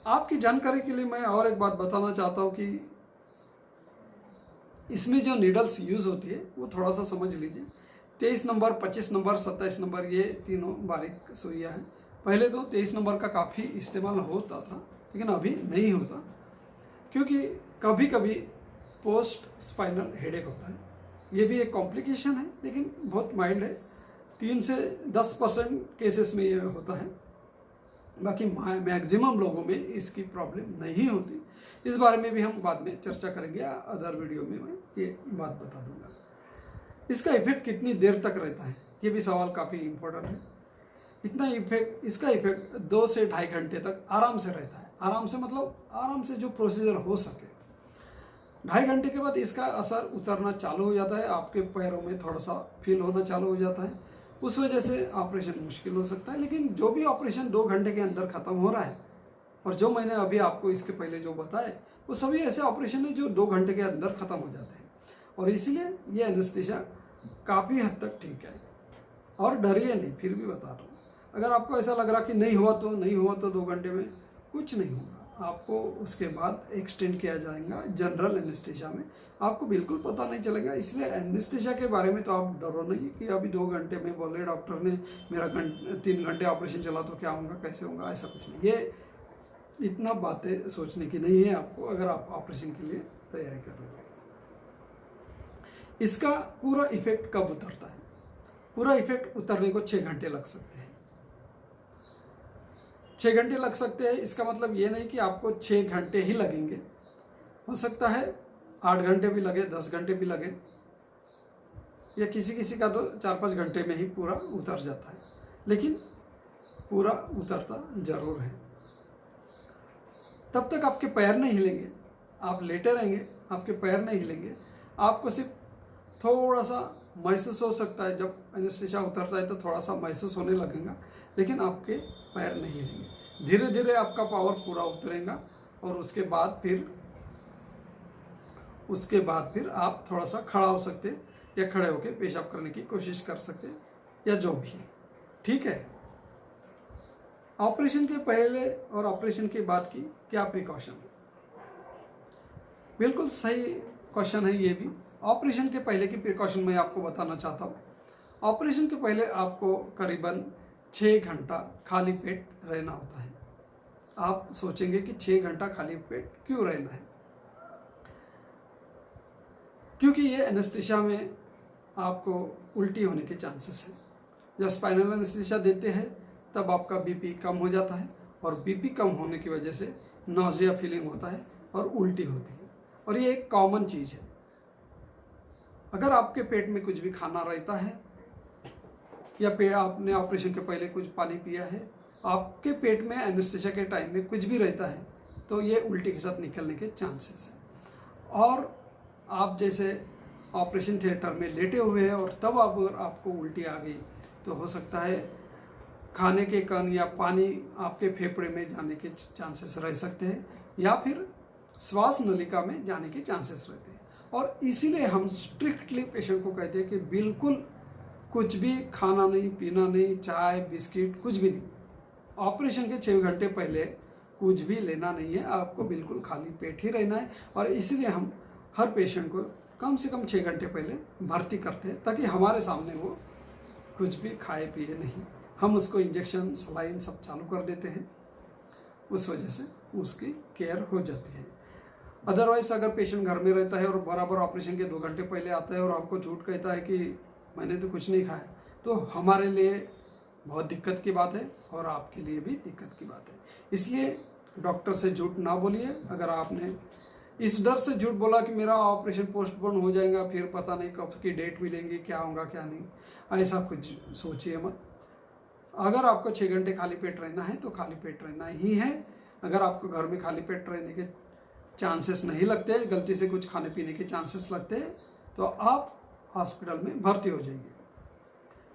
आपकी जानकारी के लिए मैं और एक बात बताना चाहता हूँ कि इसमें जो नीडल्स यूज़ होती है वो थोड़ा सा समझ लीजिए। 23 नंबर, 25 नंबर, 27 नंबर, ये तीनों बारीक सुइयाँ हैं। पहले तो 23 नंबर का काफ़ी इस्तेमाल होता था, लेकिन अभी नहीं होता, क्योंकि कभी कभी पोस्ट स्पाइनल हेडेक होता है। ये भी एक कॉम्प्लिकेशन है, लेकिन बहुत माइल्ड है। 3 से 10% केसेस में ये होता है, बाकी मैक्सिमम लोगों में इसकी प्रॉब्लम नहीं होती। इस बारे में भी हम बाद में चर्चा करेंगे, अदर वीडियो में मैं ये बात बता दूंगा। इसका इफेक्ट कितनी देर तक रहता है, ये भी सवाल काफ़ी इम्पोर्टेंट है। इसका इफेक्ट 2 से 2.5 घंटे तक आराम से रहता है। आराम से मतलब आराम से जो प्रोसीजर हो सके। 2.5 घंटे के बाद इसका असर उतरना चालू हो जाता है, आपके पैरों में थोड़ा सा फील होना चालू हो जाता है। उस वजह से ऑपरेशन मुश्किल हो सकता है। लेकिन जो भी ऑपरेशन 2 घंटे के अंदर ख़त्म हो रहा है, और जो मैंने अभी आपको इसके पहले जो बताए, वो सभी ऐसे ऑपरेशन है जो 2 घंटे के अंदर ख़त्म हो जाते हैं। और इसीलिए ये एनेस्थीसिया काफ़ी हद तक ठीक है। और डरिए नहीं, फिर भी बता रहा हूँ। अगर आपको ऐसा लग रहा कि नहीं हुआ तो 2 घंटे में कुछ नहीं होगा। आपको उसके बाद एक्सटेंड किया जाएगा जनरल एनेस्थीसिया में, आपको बिल्कुल पता नहीं चलेगा। इसलिए एनेस्थीसिया के बारे में तो आप डरो नहीं कि अभी 2 घंटे में बोले डॉक्टर ने मेरा 3 घंटे ऑपरेशन चला तो क्या होगा, कैसे होगा, ऐसा कुछ नहीं। ये इतना बातें सोचने की नहीं है आपको, अगर आप ऑपरेशन के लिए तैयारी कर रहे हो। इसका पूरा इफेक्ट कब उतरता है? पूरा इफेक्ट उतरने को 6 घंटे लग सकते हैं। 6 घंटे लग सकते हैं, इसका मतलब ये नहीं कि आपको 6 घंटे ही लगेंगे। हो सकता है 8 घंटे भी लगे, 10 घंटे भी लगे, या किसी का तो 4-5 घंटे में ही पूरा उतर जाता है। लेकिन पूरा उतरता जरूर है। तब तक आपके पैर नहीं हिलेंगे, आप लेटे रहेंगे, आपके पैर नहीं हिलेंगे। आपको सिर्फ थोड़ा सा महसूस हो सकता है, जब एनेस्थीसिया उतरता है तो थोड़ा सा महसूस होने लगेगा, लेकिन आपके पैर नहीं हिलेंगे। धीरे धीरे आपका पावर पूरा उतरेगा, और उसके बाद फिर आप थोड़ा सा खड़ा हो सकते हैं, या खड़े होकर पेशाब करने की कोशिश कर सकते हैं, या जो भी है। ठीक है। ऑपरेशन के पहले और ऑपरेशन के बाद की क्या प्रिकॉशन है? बिल्कुल सही क्वेश्चन है ये भी। ऑपरेशन के पहले की प्रिकॉशन मैं आपको बताना चाहता हूँ। ऑपरेशन के पहले आपको करीबन 6 घंटा खाली पेट रहना होता है। आप सोचेंगे कि 6 घंटा खाली पेट क्यों रहना है? क्योंकि ये एनेस्थीसिया में आपको उल्टी होने के चांसेस हैं। जब स्पाइनल एनेस्थीसिया देते हैं तब आपका बीपी कम हो जाता है, और बीपी कम होने की वजह से नॉजिया फीलिंग होता है और उल्टी होती है। और ये एक कॉमन चीज़ है। अगर आपके पेट में कुछ भी खाना रहता है, या आपने ऑपरेशन के पहले कुछ पानी पिया है, आपके पेट में एनेस्थीसिया के टाइम में कुछ भी रहता है, तो ये उल्टी के साथ निकलने के चांसेस हैं। और आप जैसे ऑपरेशन थिएटर में लेटे हुए हैं और तब अगर आपको उल्टी आ गई, तो हो सकता है खाने के कण या पानी आपके फेफड़े में जाने के चांसेस रह सकते हैं, या फिर श्वास नलिका में जाने के चांसेस रहते हैं। और इसीलिए हम स्ट्रिक्टली पेशेंट को कहते हैं कि बिल्कुल कुछ भी खाना नहीं, पीना नहीं, चाय बिस्किट कुछ भी नहीं। ऑपरेशन के 6 घंटे पहले कुछ भी लेना नहीं है, आपको बिल्कुल खाली पेट ही रहना है। और इसीलिए हम हर पेशेंट को कम से कम 6 घंटे पहले भर्ती करते हैं, ताकि हमारे सामने वो कुछ भी खाए पिए नहीं। हम उसको इंजेक्शन, सलाइन सब चालू कर देते हैं, उस वजह से उसकी केयर हो जाती है। अदरवाइज अगर पेशेंट घर में रहता है और बराबर ऑपरेशन के 2 घंटे पहले आता है और आपको झूठ कहता है कि मैंने तो कुछ नहीं खाया, तो हमारे लिए बहुत दिक्कत की बात है, और आपके लिए भी दिक्कत की बात है। इसलिए डॉक्टर से झूठ ना बोलिए। अगर आपने इस डर से झूठ बोला कि मेरा ऑपरेशन पोस्टपोन हो जाएगा, फिर पता नहीं कब की डेट मिलेंगी, क्या होगा क्या नहीं, ऐसा कुछ सोचिए मत। अगर आपको 6 घंटे खाली पेट रहना है तो खाली पेट रहना ही है। अगर आपको घर में खाली पेट रहने के चांसेस नहीं लगते, गलती से कुछ खाने पीने के चांसेस लगते हैं, तो आप हॉस्पिटल में भर्ती हो जाएंगे।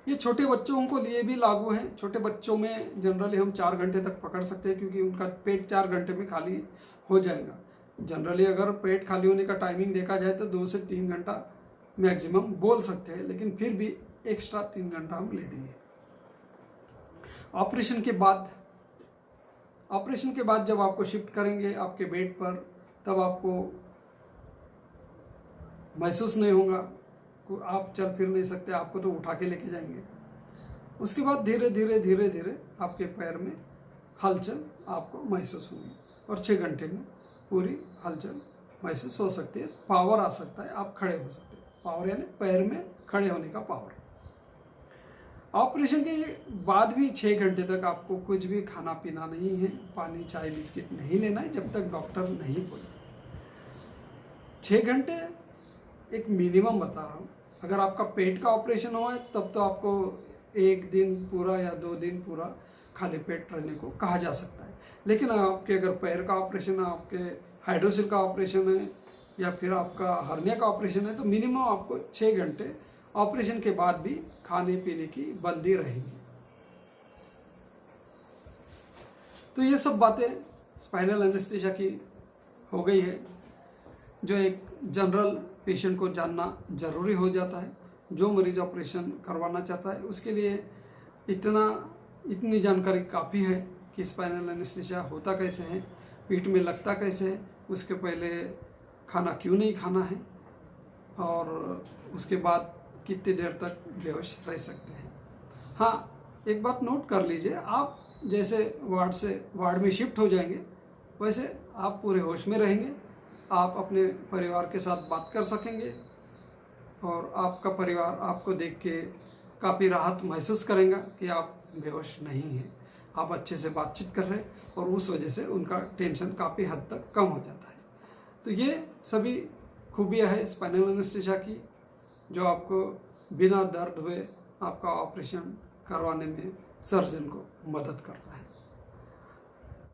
ये छोटे बच्चों को लिए भी लागू है। छोटे बच्चों में जनरली हम 4 घंटे तक पकड़ सकते हैं, क्योंकि उनका पेट 4 घंटे में खाली हो जाएगा। जनरली अगर पेट खाली होने का टाइमिंग देखा जाए तो 2 से 3 घंटा मैक्सिमम बोल सकते हैं, लेकिन फिर भी एक्स्ट्रा 3 घंटा हम ले देंगे। ऑपरेशन के बाद ऑपरेशन के बाद जब आपको शिफ्ट करेंगे आपके बेड पर, तब आपको महसूस नहीं होगा, आप चल फिर नहीं सकते, आपको तो उठा के लेके जाएंगे। उसके बाद धीरे धीरे धीरे धीरे आपके पैर में हलचल आपको महसूस होगी और 6 घंटे में पूरी हलचल महसूस हो सकती है, पावर आ सकता है, आप खड़े हो सकते हैं। पावर यानी पैर में खड़े होने का पावर। ऑपरेशन के बाद भी 6 घंटे तक आपको कुछ भी खाना पीना नहीं है, पानी चाय बिस्किट नहीं लेना है जब तक डॉक्टर नहीं बोले। 6 घंटे एक मिनिमम बता रहा हूँ। अगर आपका पेट का ऑपरेशन हुआ है तब तो आपको 1 दिन पूरा या 2 दिन पूरा खाली पेट रहने को कहा जा सकता है। लेकिन आपके अगर पैर का ऑपरेशन है, आपके हाइड्रोसिल का ऑपरेशन है या फिर आपका हर्निया का ऑपरेशन है, तो मिनिमम आपको 6 घंटे ऑपरेशन के बाद भी खाने पीने की बंदी रहेगी। तो ये सब बातें स्पाइनल एनेस्थीसिया की हो गई है, जो एक जनरल पेशेंट को जानना जरूरी हो जाता है। जो मरीज ऑपरेशन करवाना चाहता है उसके लिए इतनी जानकारी काफ़ी है कि स्पाइनल एनेस्थीसिया होता कैसे है, पीठ में लगता कैसे है, उसके पहले खाना क्यों नहीं खाना है और उसके बाद कितनी देर तक बेहोश रह सकते हैं। हाँ, एक बात नोट कर लीजिए, आप जैसे वार्ड में शिफ्ट हो जाएंगे वैसे आप पूरे होश में रहेंगे, आप अपने परिवार के साथ बात कर सकेंगे और आपका परिवार आपको देख के काफ़ी राहत महसूस करेगा कि आप बेहोश नहीं हैं, आप अच्छे से बातचीत कर रहे हैं और उस वजह से उनका टेंशन काफ़ी हद तक कम हो जाता है। तो ये सभी खूबियाँ है स्पाइनल एनेस्थीसिया की, जो आपको बिना दर्द हुए आपका ऑपरेशन करवाने में सर्जन को मदद करता है।